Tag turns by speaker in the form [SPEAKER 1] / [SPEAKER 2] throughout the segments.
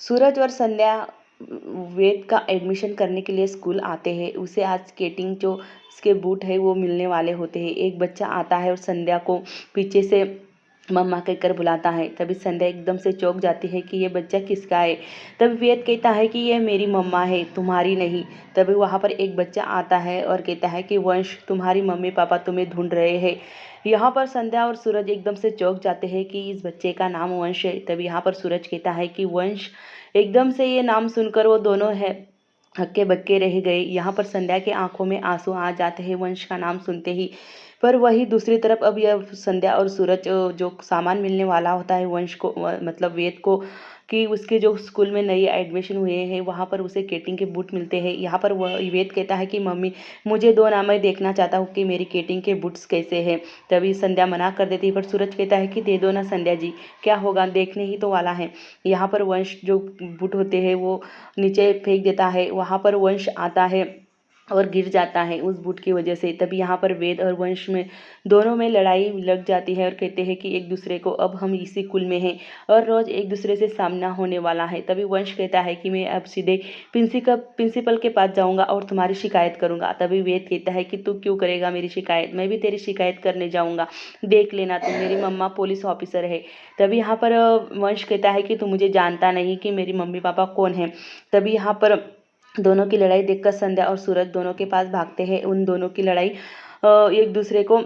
[SPEAKER 1] सूरज और संध्या वेद का एडमिशन करने के लिए स्कूल आते हैं। उसे आज स्केटिंग जो उसके बूट है वो मिलने वाले होते हैं। एक बच्चा आता है और संध्या को पीछे से मम्मा कहकर बुलाता है। तभी संध्या एकदम से चौंक जाती है कि ये बच्चा किसका है। तभी वेद कहता है कि ये मेरी मम्मा है, तुम्हारी नहीं। तभी वहाँ पर एक बच्चा आता है और कहता है कि वंश, तुम्हारी मम्मी पापा तुम्हें ढूंढ रहे हैं। यहाँ पर संध्या और सूरज एकदम से चौंक जाते हैं कि इस बच्चे का नाम वंश है। तभी यहाँ पर सूरज कहता है कि वंश। एकदम से ये नाम सुनकर वो दोनों है हक्के बक्के रह गए। यहाँ पर संध्या के आंखों में आंसू आ जाते हैं वंश का नाम सुनते ही। पर वही दूसरी तरफ अब यह संध्या और सूरज जो सामान मिलने वाला होता है वंश को, मतलब वेद को, कि उसके जो स्कूल में नई एडमिशन हुए हैं वहाँ पर उसे केटिंग के बूट मिलते हैं। यहाँ पर वह वेद कहता है कि मम्मी मुझे दो ना, मैं देखना चाहता हूँ कि मेरी केटिंग के बूट्स कैसे हैं। तभी संध्या मना कर देती है, पर सूरज कहता है कि दे दो ना संध्या जी, क्या होगा, देखने ही तो वाला है। यहाँ पर वंश जो बूट होते हैं वो नीचे फेंक देता है। वहाँ पर वंश आता है और गिर जाता है उस बूट की वजह से। तभी यहाँ पर वेद और वंश में दोनों में लड़ाई लग जाती है और कहते हैं कि एक दूसरे को, अब हम इसी कुल में हैं और रोज़ एक दूसरे से सामना होने वाला है। तभी वंश कहता है कि मैं अब सीधे प्रिंसिपल के पास जाऊंगा और तुम्हारी शिकायत करूंगा। तभी वेद कहता है कि तू क्यों करेगा मेरी शिकायत, मैं भी तेरी शिकायत करने जाऊंगा, देख लेना, तुम मेरी मम्मा पुलिस ऑफिसर है। तभी यहाँ पर वंश कहता है कि तू मुझे जानता नहीं कि मेरी मम्मी पापा कौन है। तभी यहाँ पर दोनों की लड़ाई देखकर संध्या और सूरज दोनों के पास भागते हैं। उन दोनों की लड़ाई एक दूसरे को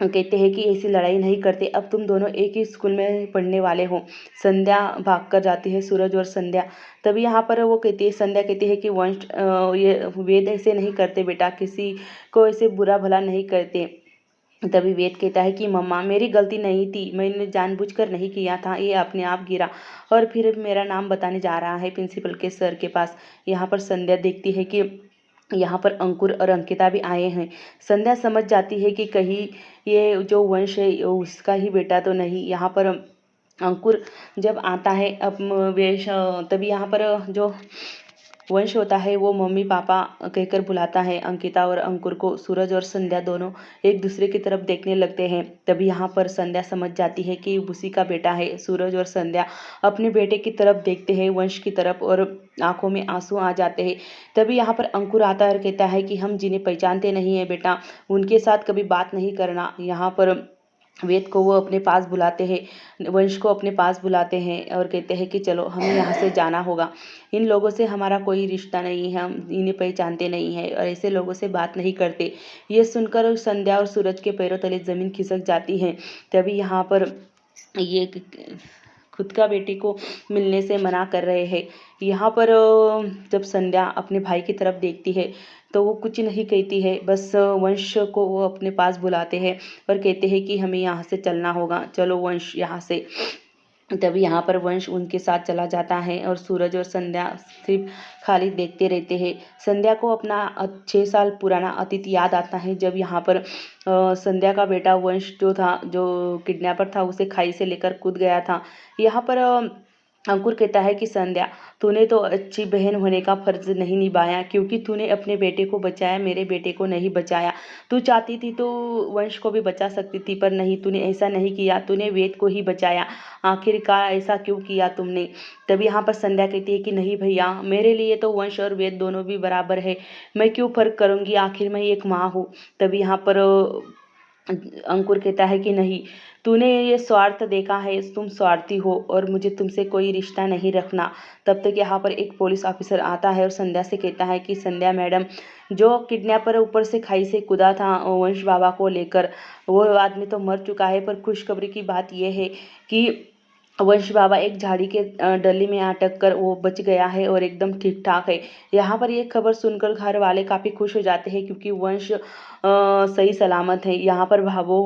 [SPEAKER 1] कहते हैं कि ऐसी लड़ाई नहीं करते, अब तुम दोनों एक ही स्कूल में पढ़ने वाले हो। संध्या भाग कर जाती है, सूरज और संध्या। तभी यहाँ पर वो कहती है, संध्या कहती है कि वंश ये वेद ऐसे नहीं करते बेटा, किसी को ऐसे बुरा भला नहीं करते। तभी वेद कहता है कि मम्मा मेरी गलती नहीं थी, मैंने जानबूझकर नहीं किया था, ये अपने आप गिरा और फिर मेरा नाम बताने जा रहा है प्रिंसिपल के सर के पास। यहाँ पर संध्या देखती है कि यहाँ पर अंकुर और अंकिता भी आए हैं। संध्या समझ जाती है कि कहीं ये जो वंश है उसका ही बेटा तो नहीं। यहाँ पर अंकुर जब आता है अब वेश, तभी यहाँ पर जो वंश होता है वो मम्मी पापा कहकर बुलाता है अंकिता और अंकुर को। सूरज और संध्या दोनों एक दूसरे की तरफ देखने लगते हैं। तभी यहाँ पर संध्या समझ जाती है कि उसी का बेटा है। सूरज और संध्या अपने बेटे की तरफ देखते हैं, वंश की तरफ, और आंखों में आंसू आ जाते हैं। तभी यहाँ पर अंकुर आता है और कहता है कि हम जिन्हें पहचानते नहीं है बेटा, उनके साथ कभी बात नहीं करना। यहाँ पर वेद को वो अपने पास बुलाते हैं, वंश को अपने पास बुलाते हैं और कहते हैं कि चलो हमें यहाँ से जाना होगा, इन लोगों से हमारा कोई रिश्ता नहीं है, हम इन्हें पहचानते नहीं है और ऐसे लोगों से बात नहीं करते। ये सुनकर संध्या और सूरज के पैरों तले ज़मीन खिसक जाती है। तभी यहाँ पर ये खुद का बेटी को मिलने से मना कर रहे हैं। यहाँ पर जब संध्या अपने भाई की तरफ देखती है तो वो कुछ नहीं कहती है, बस वंश को वो अपने पास बुलाते हैं और कहते हैं कि हमें यहाँ से चलना होगा, चलो वंश यहाँ से। तभी यहाँ पर वंश उनके साथ चला जाता है और सूरज और संध्या सिर्फ खाली देखते रहते हैं। संध्या को अपना 6 साल पुराना अतीत याद आता है, जब यहाँ पर संध्या का बेटा वंश जो था, जो किडनैपर था, उसे खाई से लेकर कूद गया था। यहाँ पर अंकुर कहता है कि संध्या, तूने तो अच्छी बहन होने का फर्ज नहीं निभाया, क्योंकि तूने अपने बेटे को बचाया, मेरे बेटे को नहीं बचाया। तू चाहती थी तो वंश को भी बचा सकती थी, पर नहीं, तूने ऐसा नहीं किया, तूने वेद को ही बचाया। आखिरकार ऐसा क्यों किया तुमने। तभी यहाँ पर संध्या कहती है कि नहीं भैया, मेरे लिए तो वंश और वेद दोनों भी बराबर है, मैं क्यों फर्क करूँगी, आखिर मैं एक माँ हूँ। तभी यहाँ पर अंकुर कहता है कि नहीं, तूने ये स्वार्थ देखा है, तुम स्वार्थी हो और मुझे तुमसे कोई रिश्ता नहीं रखना। तब तक यहाँ पर एक पुलिस ऑफिसर आता है और संध्या से कहता है कि संध्या मैडम, जो किडनैपर ऊपर से खाई से कूदा था वंश बाबा को लेकर, वो आदमी तो मर चुका है, पर खुशखबरी की बात यह है कि वंश बाबा एक झाड़ी के डली में अटक कर वो बच गया है और एकदम ठीक ठाक है। यहाँ पर ये खबर सुनकर घर वाले काफ़ी खुश हो जाते हैं, क्योंकि वंश सही सलामत है। यहाँ पर भावो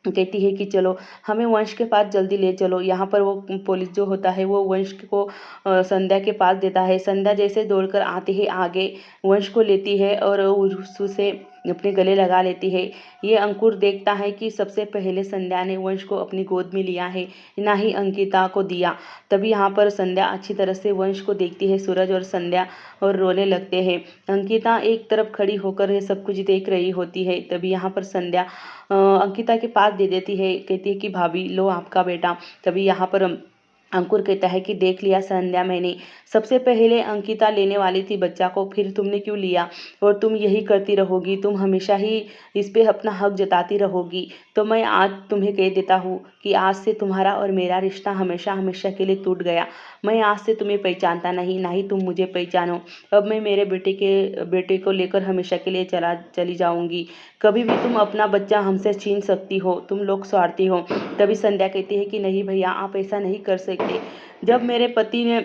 [SPEAKER 1] कहती है कि चलो हमें वंश के पास जल्दी ले चलो। यहाँ पर वो पुलिस जो होता है वो वंश को संध्या के पास देता है। संध्या जैसे दौड़कर आती है आगे, वंश को लेती है और उसे अपने गले लगा लेती है। ये अंकुर देखता है कि सबसे पहले संध्या ने वंश को अपनी गोद में लिया है, ना ही अंकिता को दिया। तभी यहाँ पर संध्या अच्छी तरह से वंश को देखती है, सूरज और संध्या, और रोने लगते हैं। अंकिता एक तरफ खड़ी होकर ये सब कुछ देख रही होती है। तभी यहाँ पर संध्या अंकिता के पास दे देती है, कहती है कि भाभी लो आपका बेटा। तभी यहाँ पर अंकुर कहता है कि देख लिया संध्या, मैंने सबसे पहले अंकिता लेने वाली थी बच्चा को, फिर तुमने क्यों लिया? और तुम यही करती रहोगी, तुम हमेशा ही इस पे अपना हक जताती रहोगी। तो मैं आज तुम्हें कह देता हूँ कि आज से तुम्हारा और मेरा रिश्ता हमेशा हमेशा के लिए टूट गया। मैं आज से तुम्हें पहचानता नहीं, ना ही तुम मुझे पहचानो। अब मैं मेरे बेटे को लेकर हमेशा के लिए चली जाऊंगी। कभी भी तुम अपना बच्चा हमसे छीन सकती हो, तुम लोग स्वार्थी हो। तभी संध्या कहती है कि नहीं भैया, आप ऐसा नहीं कर सकते। जब मेरे पति ने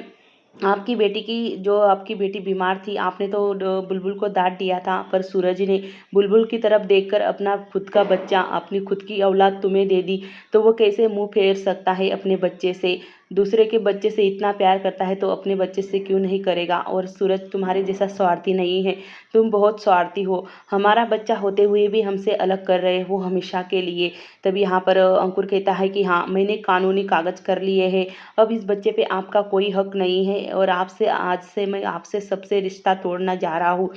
[SPEAKER 1] आपकी बेटी बीमार थी, आपने तो बुलबुल को डांट दिया था, पर सूरज ने बुलबुल की तरफ देखकर अपना खुद का बच्चा, अपनी खुद की औलाद तुम्हें दे दी, तो वो कैसे मुंह फेर सकता है अपने बच्चे से? दूसरे के बच्चे से इतना प्यार करता है तो अपने बच्चे से क्यों नहीं करेगा? और सूरज तुम्हारे जैसा स्वार्थी नहीं है, तुम बहुत स्वार्थी हो। हमारा बच्चा होते हुए भी हमसे अलग कर रहे हो हमेशा के लिए। तब यहाँ पर अंकुर कहता है कि हाँ, मैंने कानूनी कागज कर लिए हैं, अब इस बच्चे पे आपका कोई हक नहीं है, और आज से मैं आपसे सबसे रिश्ता तोड़ना जा रहा हूँ।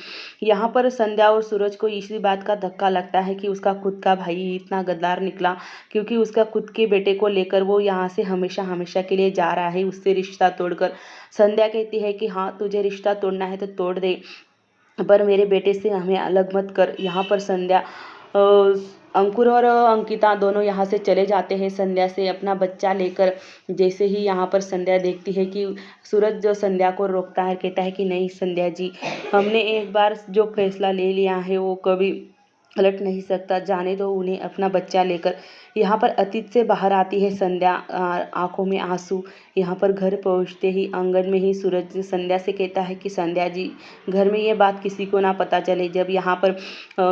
[SPEAKER 1] यहाँ पर संध्या और सूरज को इसी बात का धक्का लगता है कि उसका खुद का भाई इतना गद्दार निकला, क्योंकि उसका खुद के बेटे को लेकर वो यहाँ से हमेशा हमेशा के लिए जा रहा है उससे रिश्ता तोड़कर। संध्या कहती है कि हाँ, तुझे रिश्ता तोड़ना है तो तोड़ दे, पर मेरे बेटे से हमें अलग मत कर। यहाँ पर संध्या अंकुर और अंकिता दोनों यहाँ से चले जाते हैं संध्या से अपना बच्चा लेकर। जैसे ही यहाँ पर संध्या देखती है कि सूरज जो संध्या को रोकता है, कहता है कि नहीं संध्या जी, हमने एक बार जो फैसला ले लिया है वो कभी पलट नहीं सकता, जाने दो उन्हें अपना बच्चा लेकर। यहाँ पर अतीत से बाहर आती है संध्या, आंखों में आंसू। यहाँ पर घर पहुँचते ही आंगन में ही सूरज संध्या से कहता है कि संध्या जी, घर में ये बात किसी को ना पता चले। जब यहाँ पर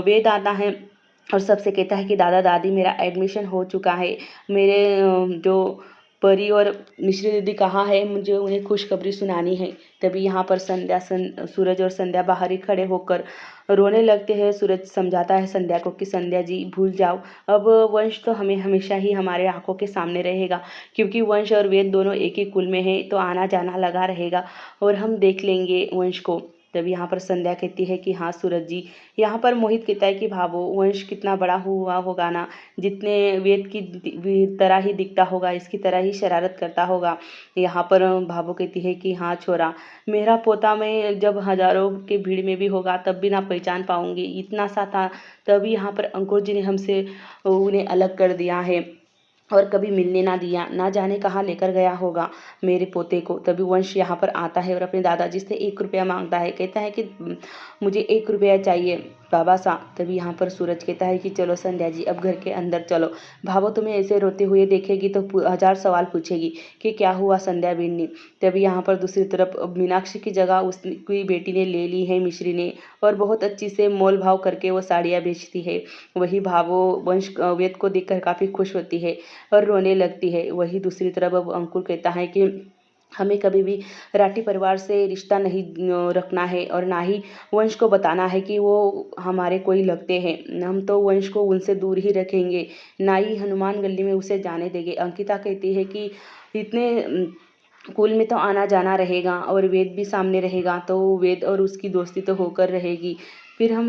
[SPEAKER 1] वेद आता है और सबसे कहता है कि दादा दादी, मेरा एडमिशन हो चुका है, मेरे जो परी और मिश्री दीदी कहाँ है, मुझे उन्हें खुशखबरी सुनानी है। तभी यहाँ पर सूरज और संध्या बाहर ही खड़े होकर रोने लगते हैं। सूरज समझाता है संध्या को कि संध्या जी भूल जाओ, अब वंश तो हमें हमेशा ही हमारे आंखों के सामने रहेगा, क्योंकि वंश और वेद दोनों एक ही कुल में हैं, तो आना जाना लगा रहेगा और हम देख लेंगे वंश को। तभी यहाँ पर संध्या कहती है कि हाँ सूरज जी। यहाँ पर मोहित कहता है कि भावो, वंश कितना बड़ा हुआ होगा ना, जितने वेद की तरह ही दिखता होगा, इसकी तरह ही शरारत करता होगा। यहाँ पर भावो कहती है कि हाँ छोरा, मेरा पोता मैं जब हजारों के भीड़ में भी होगा तब भी ना पहचान पाऊंगी, इतना सा था। तभी यहाँ पर अंकुर जी ने हमसे उन्हें अलग कर दिया है और कभी मिलने ना दिया, ना जाने कहाँ लेकर गया होगा मेरे पोते को। तभी वंश यहाँ पर आता है और अपने दादाजी से 1 रुपया मांगता है, कहता है कि मुझे 1 रुपया चाहिए बाबा साहब। तभी यहाँ पर सूरज कहता है कि चलो संध्या जी, अब घर के अंदर चलो। भावो तुम्हें ऐसे रोते हुए देखेगी तो 1000 सवाल पूछेगी कि क्या हुआ संध्या बिन्नी। तभी यहाँ पर दूसरी तरफ मीनाक्षी की जगह उसकी बेटी ने ले ली है मिश्री ने, और बहुत अच्छी से मोल भाव करके वो साड़ियाँ बेचती है। वही भावो वंश वेद को देखकर काफ़ी खुश होती है और रोने लगती है। वही दूसरी तरफ अब अंकुर कहता है कि हमें कभी भी राठी परिवार से रिश्ता नहीं रखना है, और ना ही वंश को बताना है कि वो हमारे कोई लगते हैं। हम तो वंश को उनसे दूर ही रखेंगे, ना ही हनुमान गली में उसे जाने देंगे। अंकिता कहती है कि इतने कुल में तो आना जाना रहेगा और वेद भी सामने रहेगा, तो वेद और उसकी दोस्ती तो होकर रहेगी। फिर हम